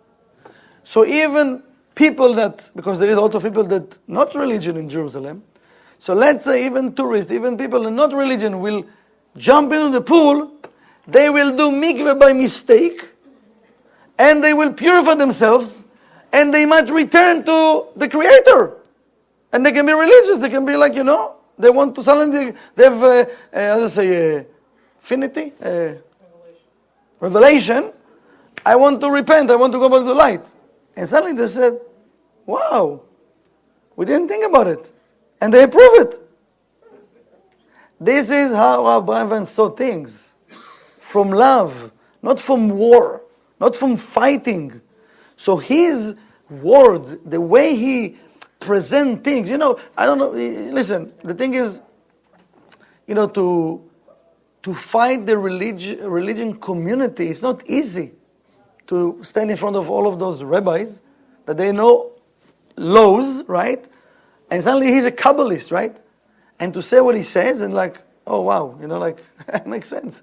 So even people that, because there is a lot of people that not religion in Jerusalem, so let's say even tourists, even people that not religion will jump into the pool, they will do mikveh by mistake, and they will purify themselves, and they might return to the Creator. And they can be religious, they can be like, they want to suddenly, they have, how to say, affinity, revelation. I want to repent, I want to go back to the light. And suddenly they said, wow, we didn't think about it. And they approve it. This is how Rav Brandwein saw things. From love, not from war, not from fighting. So his words, the way he present things, I don't know, listen, the thing is, to fight the religion community, it's not easy to stand in front of all of those rabbis that they know laws, right? And suddenly he's a Kabbalist, right? And to say what he says and like, oh wow, it makes sense.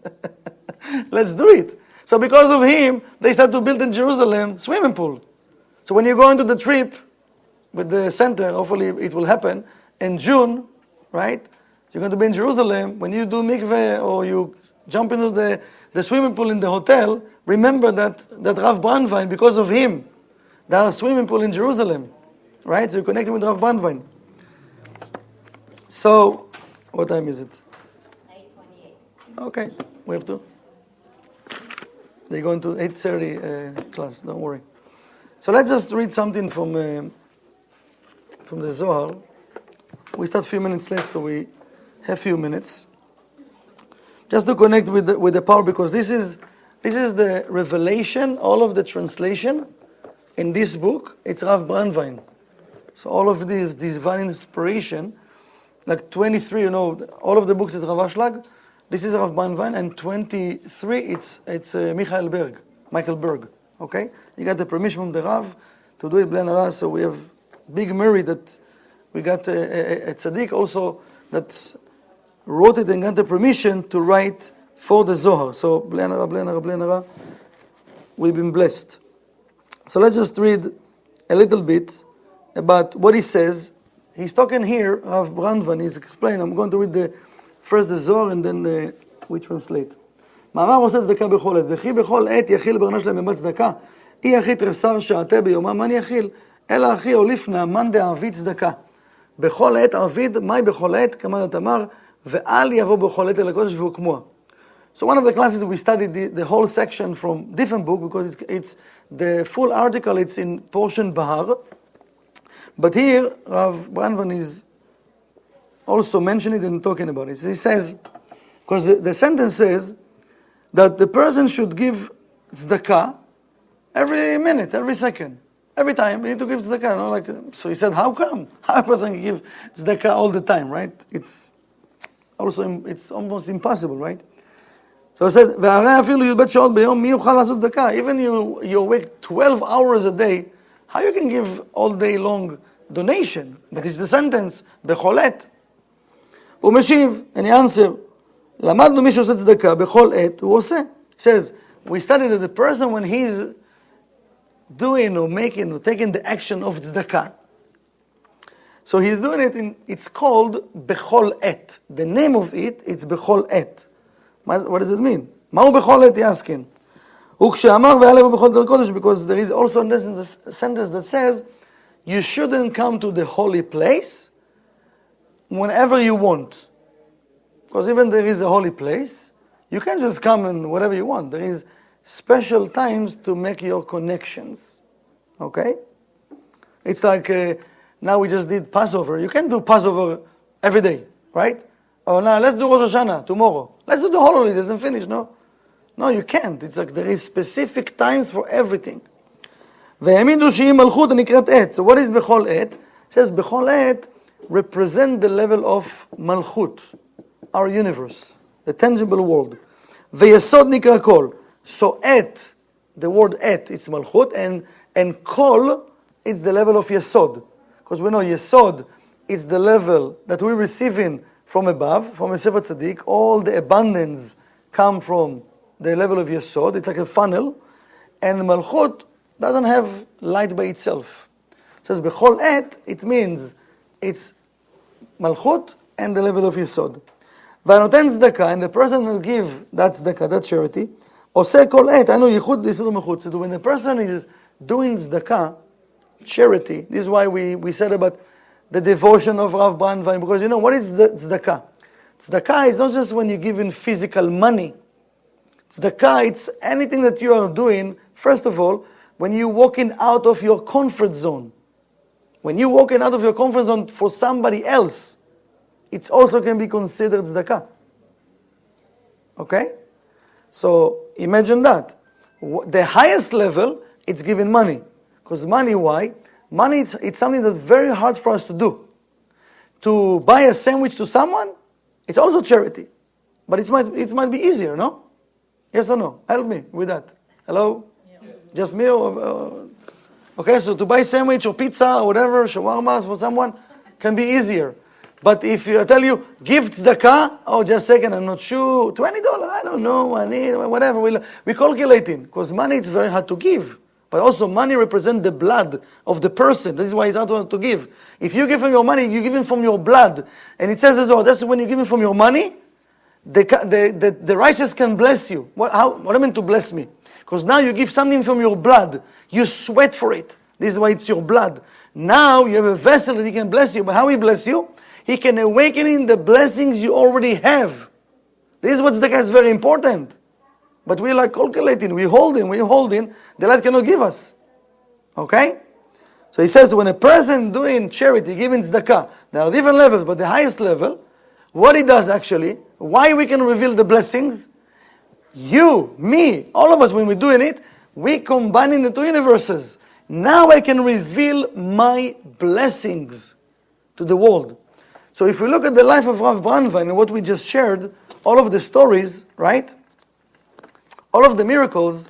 Let's do it. So because of him, they start to build in Jerusalem swimming pool. So when you go into the trip with the center, hopefully it will happen, in June, right? You're going to be in Jerusalem. When you do mikveh or you jump into the swimming pool in the hotel, remember that Rav Brandwein, because of him, there are swimming pool in Jerusalem, right? So you're connecting with Rav Brandwein. So, what time is it? 8:28. Okay, we have to. They're going to 8:30 class, don't worry. So let's just read something from the Zohar. We start a few minutes late, so we have a few minutes. Just to connect with the power, because this is the revelation, all of the translation in this book, it's Rav Brandwein. So all of this divine inspiration, like 23, all of the books is Rav Ashlag. This is Rav Brandwein, and 23, it's Michael Berg. Okay? You got the permission from the Rav to do it Blen Hara, so we have big merit that we got a tzaddik also that wrote it and got the permission to write for the Zohar. So Blen Hara, we've been blessed. So let's just read a little bit about what he says. He's talking here, Rav Brandwein, he's explaining. I'm going to read first the Zohar and then we translate. מאמר עושה צדקה בכל עת, וכי בכל עת יחיל ברנה שלהם במת צדקה. אי אחי תרסר שעתה ביומה, מן יחיל? אלא אחי הוליף נאמן דעביד צדקה. בכל עת עביד, מהי בכל עת? כמה תאמר, ואל יבוא בכל עת אל הקודש והוא כמוה. So one of the classes we studied the whole section from different book, because it's the full article, it's in portion Bahar. But here, Rav Brandwein is also mentioning it and talking about it. He says, because the sentence says that the person should give tzedakah every minute, every second, every time. You need to give tzedakah. So he said, how come? How a person can give tzedakah all the time, right? It's almost impossible, right? So he said, והרי אפילו י"ב שעות ביום, מי יוכל לעשות צדקה? Even you awake 12 hours a day, how you can give all day long donation? But it's the sentence, בכל עת. הוא משיב, and he answer, למדנו מי שעושה צדקה, בכל עת הוא עושה. He says, we studied that the person when he's doing or making or taking the action of tzedakah, so he's doing it it's called bechol et. The name of it's bechol et. What does it mean? מהו בכל עת? He asking. וכשאמר ויעלה בו בכל דרך קודש, because there is also a sentence that says, you shouldn't come to the holy place whenever you want. Because even there is a holy place, you can't just come and whatever you want. There is special times to make your connections. Okay? It's like now we just did Passover. You can't do Passover every day, right? Oh, now let's do Rosh Hashanah tomorrow. Let's do the whole holidays and finish. No, you can't. It's like there is specific times for everything. והאמינו שהיא מלכות הנקראת עת. So what is בכל עת? It says בכל עת, represent the level of Malchut, our universe, the tangible world. V'yesod nikra kol. So et, the word et, it's Malchut, and kol, it's the level of Yesod. Because we know Yesod, it's the level that we receive in from above, from a Sefer Tzaddik. All the abundance come from the level of Yesod. It's like a funnel. And Malchut doesn't have light by itself. It says Bechol et, it means it's Malchut and the level of Yesod. V'anoten tzedakah, and the person will give that tzedakah, that charity. Oseh kol et, I know yichud yisud u'mechut. So when the person is doing tzedakah, charity, this is why we said about the devotion of Rav Brandwein, because you know, what is the tzedakah? Tzedakah is not just when you give in physical money. Tzedakah, it's anything that you are doing, first of all, when you're walking out of your comfort zone. When you're walking out of your comfort zone for somebody else, it also can be considered tzedakah. Okay? So imagine that. The highest level, it's giving money. Because money, why? Money, it's something that's very hard for us to do. To buy a sandwich to someone, it's also charity. But it might be easier, no? Yes or no? Help me with that. Hello? Yeah. Just me? Okay, so to buy sandwich or pizza or whatever, shawarma for someone, can be easier. But if I tell you, give tzedakah, oh, just a second, I'm not sure, $20, I don't know, I need, whatever. We're calculating, because money, it's very hard to give. But also money represents the blood of the person. This is why it's hard to give. If you give him your money, you give him from your blood. And it says as well, that's when you give him from your money, the righteous can bless you. What do I mean to bless me? Because now you give something from your blood. You sweat for it. This is why it's your blood. Now you have a vessel that he can bless you. But how he bless you? He can awaken in the blessings you already have. This is what tzedakah is very important. But we're like calculating, we're holding, the light cannot give us. Okay? So he says when a person doing charity, giving tzedakah, there are different levels, but the highest level, what he does actually, why we can reveal the blessings, you, me, all of us, when we're doing it, we combining the two universes. Now I can reveal my blessings to the world. So if we look at the life of Rav Brandwein and what we just shared, all of the stories, right? All of the miracles,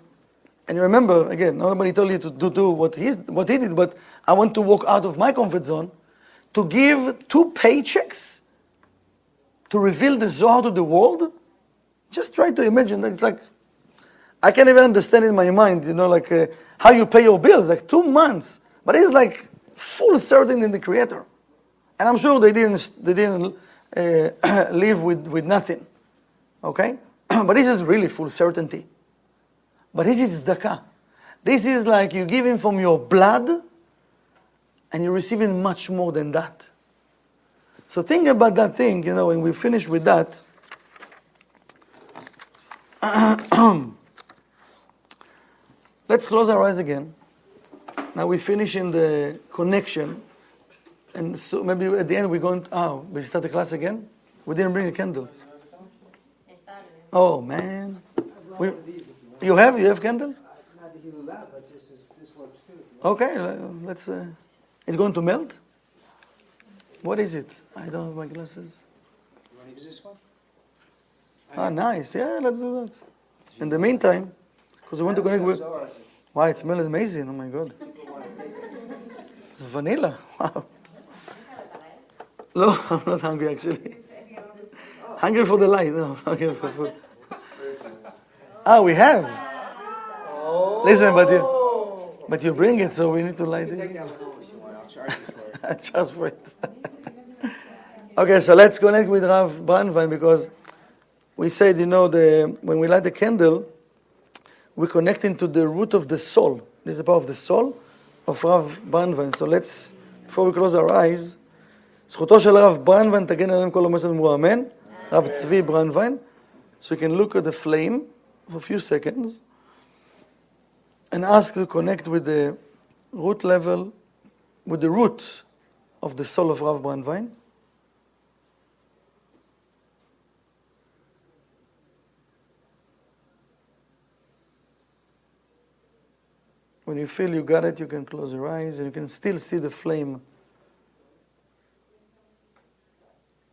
and you remember, again, nobody told you to do what he did, but I want to walk out of my comfort zone, to give 2 paychecks to reveal the Zohar to the world. Just try to imagine that. It's like, I can't even understand in my mind, like how you pay your bills, like 2 months. But it's like full certainty in the Creator. And I'm sure they didn't live with nothing. Okay? But this is really full certainty. But this is tzedakah. This is like you give him from your blood, and you're receiving much more than that. So think about that thing, when we finish with that. Let's close our eyes again. Now we finish in the connection. And so maybe at the end we're going to, we start the class again? We didn't bring a candle. Oh, man. You have candle?
Not the hילולת, but this works too.
Okay, let's, it's going to melt? What is it? I don't have my glasses.
You want to use this one?
Nice. Yeah, let's do that. In the meantime, because we want to connect with... Wow, it smells amazing. Oh, my God. It's vanilla. Wow. No, I'm not hungry, actually. Hungry for the light. No, hungry for food. We have. Listen, but you bring it, so we need to light it. I'll charge for it. Okay, so let's connect with Rav Brandwein, because we said, when we light the candle, we're connecting to the root of the soul. This is the power of the soul of Rav Brandwein. So let's, before we close our eyes, זכותו של הרב ברנדווין תגן עלינו כל עומס ואמרו אמן. רב צבי ברנדווין. So you can look at the flame for a few seconds and ask to connect with the root level, with the root of the soul of Rav Brandwein. When you feel you got it, you can close your eyes and you can still see the flame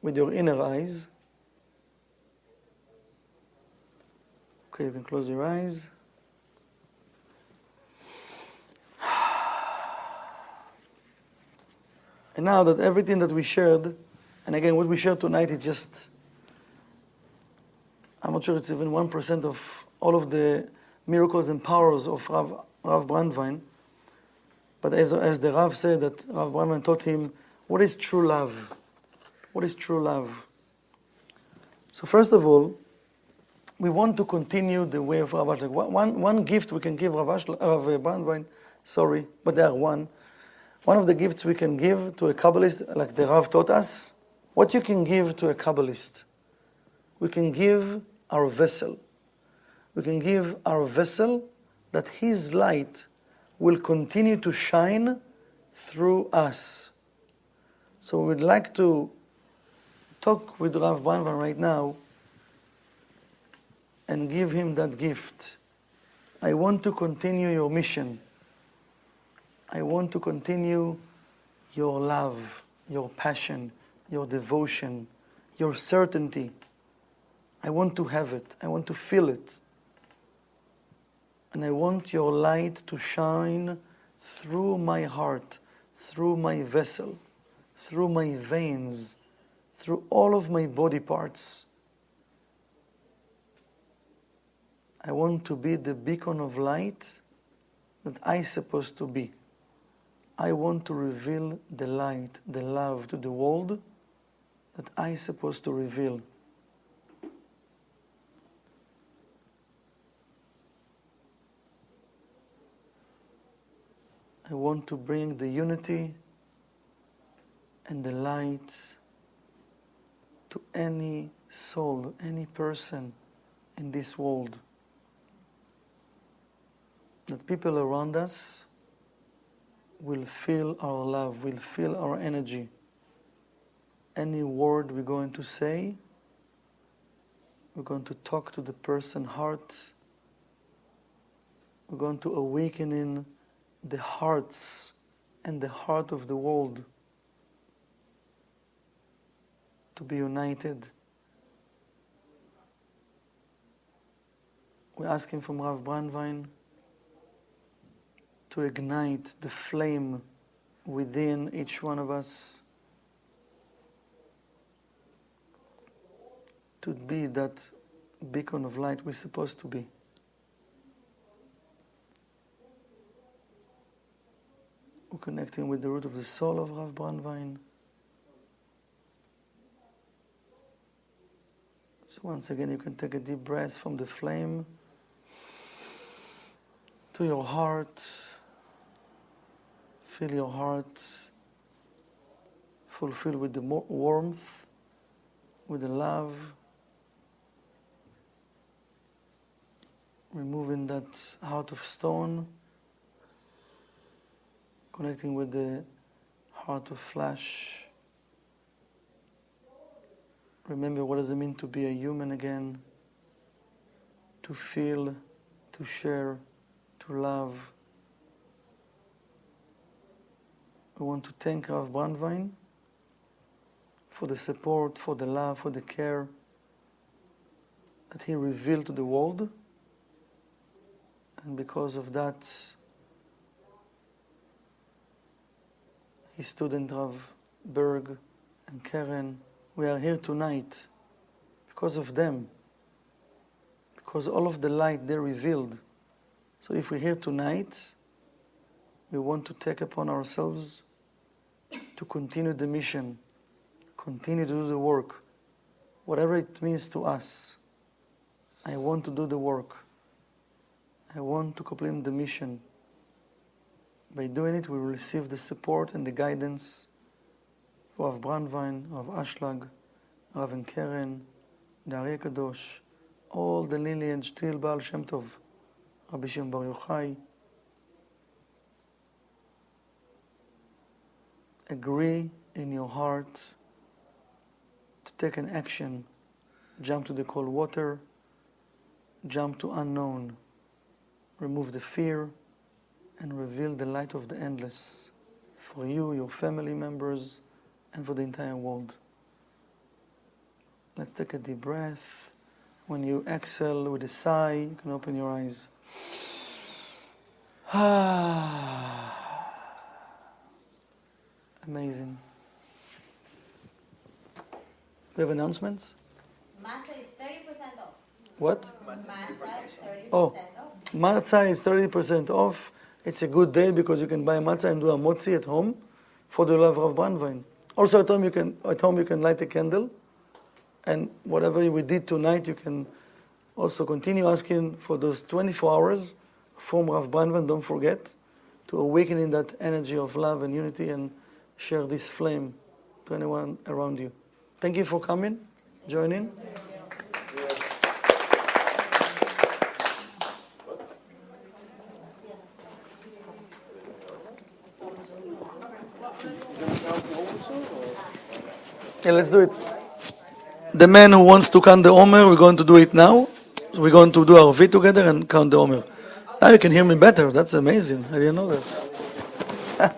with your inner eyes. Okay, you can close your eyes. And now that everything that we shared, and again, what we shared tonight is just, I'm not sure it's even 1% of all of the miracles and powers of Rav Brandwein. But as the Rav said, that Rav Brandwein taught him, what is true love? What is true love? So first of all, we want to continue the way of Rav Ashlag. One gift we can give Rav Brandwein, sorry, but there are one. One of the gifts we can give to a Kabbalist, like the Rav taught us, what you can give to a Kabbalist. We can give our vessel. We can give our vessel that his light will continue to shine through us. So we'd like to talk with Rav Brandwein right now and give him that gift. I want to continue your mission. I want to continue your love, your passion, your devotion, your certainty. I want to have it. I want to feel it. And I want your light to shine through my heart, through my vessel, through my veins, through all of my body parts. I want to be the beacon of light that I'm supposed to be. I want to reveal the light, the love to the world that I'm supposed to reveal. I want to bring the unity and the light to any soul, any person in this world. That people around us will feel our love, will feel our energy. Any word we're going to say, we're going to talk to the person's heart. We're going to awaken in the hearts and the heart of the world to be united. We're asking from Rav Brandwein to ignite the flame within each one of us, to be that beacon of light we're supposed to be. We're connecting with the root of the soul of Rav Brandwein. So once again, you can take a deep breath from the flame to your heart. Feel your heart fulfilled with the warmth, with the love. Removing that heart of stone, connecting with the heart of flesh. Remember, what does it mean to be a human again? To feel, to share, to love. We want to thank Rav Brandwein for the support, for the love, for the care that he revealed to the world. And because of that, his student Rav Berg and Karen, we are here tonight because of them, because all of the light they revealed. So if we're here tonight, we want to take upon ourselves to continue the mission, continue to do the work, whatever it means to us. I want to do the work. I want to complete the mission. By doing it, we will receive the support and the guidance of Rav Brandwein, Rav Ashlag, Rav and Keren, the Ari Kadosh, all the lineage till Baal Shem Tov, Rabbi Shimon Bar Yochai. Agree in your heart to take an action, jump to the cold water, jump to unknown, remove the fear, and reveal the light of the endless for you, your family members, and for the entire world. Let's take a deep breath. When you exhale with a sigh, you can open your eyes. Amazing. We have announcements?
Matzah is 30% off.
What?
Matzah is 30%
Oh,
off.
matzah is 30% off. It's a good day because you can buy matzah and do a motzi at home for the love of Brandwein. Also at home you can light a candle, and whatever we did tonight, you can also continue asking for those 24 hours from Rav Brandwein. Don't forget to awaken in that energy of love and unity and share this flame to anyone around you. Thank you for coming, joining. Yeah, let's do it. The man who wants to count the Omer, we're going to do it now. So we're going to do our V together and count the Omer. Now you can hear me better. That's amazing. I didn't know that.